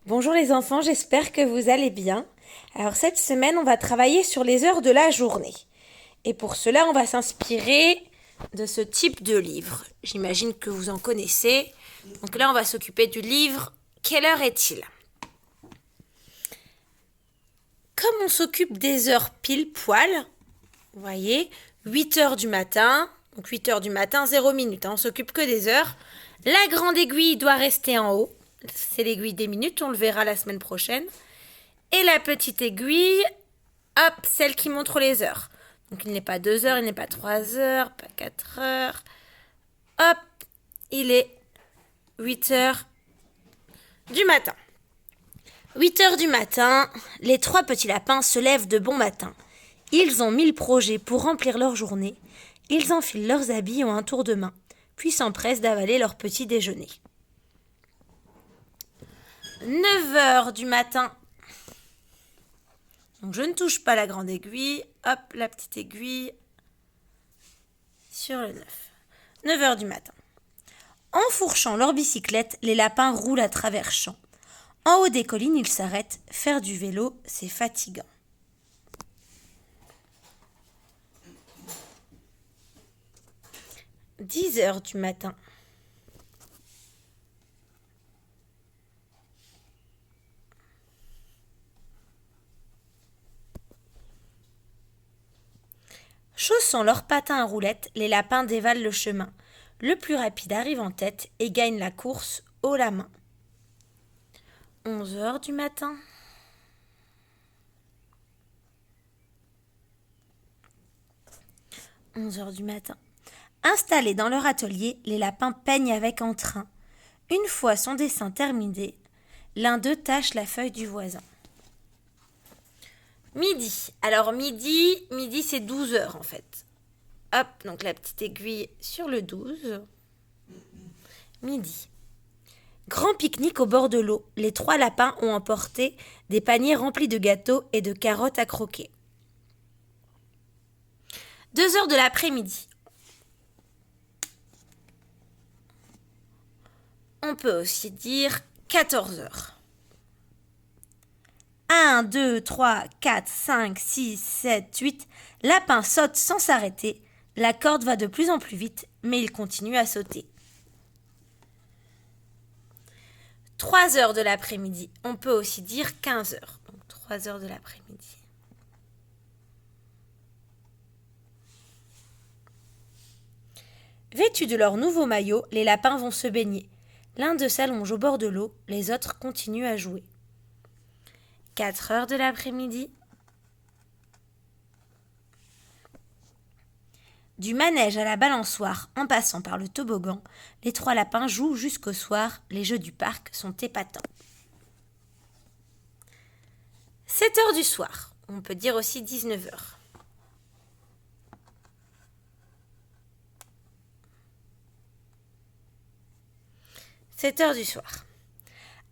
Bonjour les enfants, j'espère que vous allez bien. Alors cette semaine, on va travailler sur les heures de la journée. Et pour cela, on va s'inspirer de ce type de livre. J'imagine que vous en connaissez. Donc là, on va s'occuper du livre Quelle heure est-il? Comme on s'occupe des heures pile poil, vous voyez, 8 heures du matin, donc 8 heures du matin, 0 minutes, on s'occupe que des heures. La grande aiguille doit rester en haut. C'est l'aiguille des minutes, on le verra la semaine prochaine. Et la petite aiguille, hop, celle qui montre les heures. Donc il n'est pas 2 heures, il n'est pas 3 heures, pas 4 heures. Hop, il est 8 heures du matin. 8 heures du matin, les trois petits lapins se lèvent de bon matin. Ils ont 1000 projets pour remplir leur journée. Ils enfilent leurs habits et ont un tour de main, puis s'empressent d'avaler leur petit déjeuner. 9 heures du matin. Donc je ne touche pas la grande aiguille. Hop, la petite aiguille sur le 9. 9 heures du matin. Enfourchant leur bicyclette, les lapins roulent à travers champs. En haut des collines, ils s'arrêtent. Faire du vélo, c'est fatigant. 10 heures du matin. Chaussant leurs patins à roulettes, les lapins dévalent le chemin. Le plus rapide arrive en tête et gagne la course haut la main. 11 heures du matin. Installés dans leur atelier, les lapins peignent avec entrain. Une fois son dessin terminé, l'un d'eux tâche la feuille du voisin. Midi. Alors midi c'est 12 heures en fait. Hop, donc la petite aiguille sur le 12. Midi. Grand pique-nique au bord de l'eau. Les trois lapins ont emporté des paniers remplis de gâteaux et de carottes à croquer. 2 heures de l'après-midi. On peut aussi dire 14 heures. 1, 2, 3, 4, 5, 6, 7, 8. Lapin saute sans s'arrêter. La corde va de plus en plus vite, mais il continue à sauter. 3 heures de l'après-midi. On peut aussi dire 15 heures. Donc 3 heures de l'après-midi. Vêtus de leur nouveau maillot, les lapins vont se baigner. L'un d'eux s'allonge au bord de l'eau, les autres continuent à jouer. 4 heures de l'après-midi. Du manège à la balançoire en passant par le toboggan, les trois lapins jouent jusqu'au soir. Les jeux du parc sont épatants. 7 heures du soir. On peut dire aussi 19 heures. « 7 heures du soir.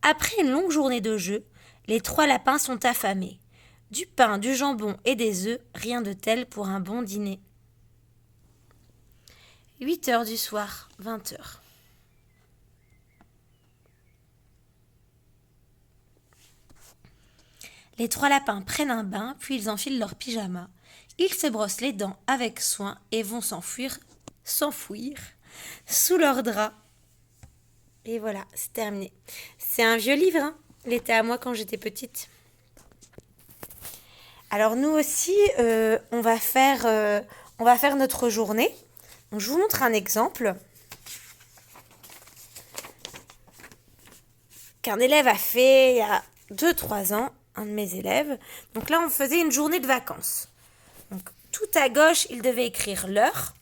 Après une longue journée de jeu, les trois lapins sont affamés. Du pain, du jambon et des œufs, rien de tel pour un bon dîner. 8 heures du soir, 20 heures. Les trois lapins prennent un bain, puis ils enfilent leur pyjama. Ils se brossent les dents avec soin et vont s'enfouir sous leurs draps. Et voilà, c'est terminé. C'est un vieux livre, hein. Il était à moi quand j'étais petite. Alors nous aussi, on va faire notre journée. Donc, je vous montre un exemple qu'un élève a fait il y a 2-3 ans, un de mes élèves. Donc là, on faisait une journée de vacances. Donc tout à gauche, il devait écrire l'heure.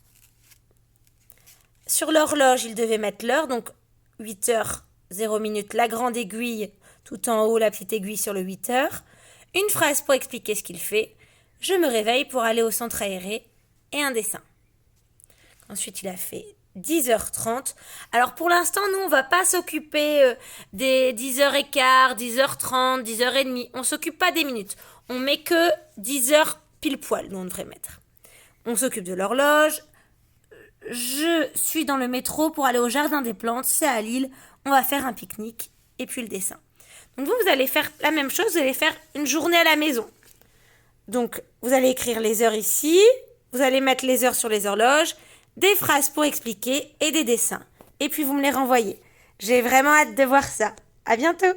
Sur l'horloge, il devait mettre l'heure, donc 8 heures, 0 minutes, la grande aiguille, tout en haut, la petite aiguille sur le 8 heures. Une phrase pour expliquer ce qu'il fait. Je me réveille pour aller au centre aéré et un dessin. Ensuite, il a fait 10h30. Alors, pour l'instant, nous, on ne va pas s'occuper des 10h15, 10h30, 10h30. On ne s'occupe pas des minutes. On met que 10h pile poil, nous, on devrait mettre. On s'occupe de l'horloge. Je suis dans le métro pour aller au jardin des plantes. C'est à Lille. On va faire un pique-nique. Et puis le dessin. Donc vous allez faire la même chose, vous allez faire une journée à la maison. Donc vous allez écrire les heures ici, vous allez mettre les heures sur les horloges, des phrases pour expliquer et des dessins. Et puis vous me les renvoyez. J'ai vraiment hâte de voir ça. À bientôt!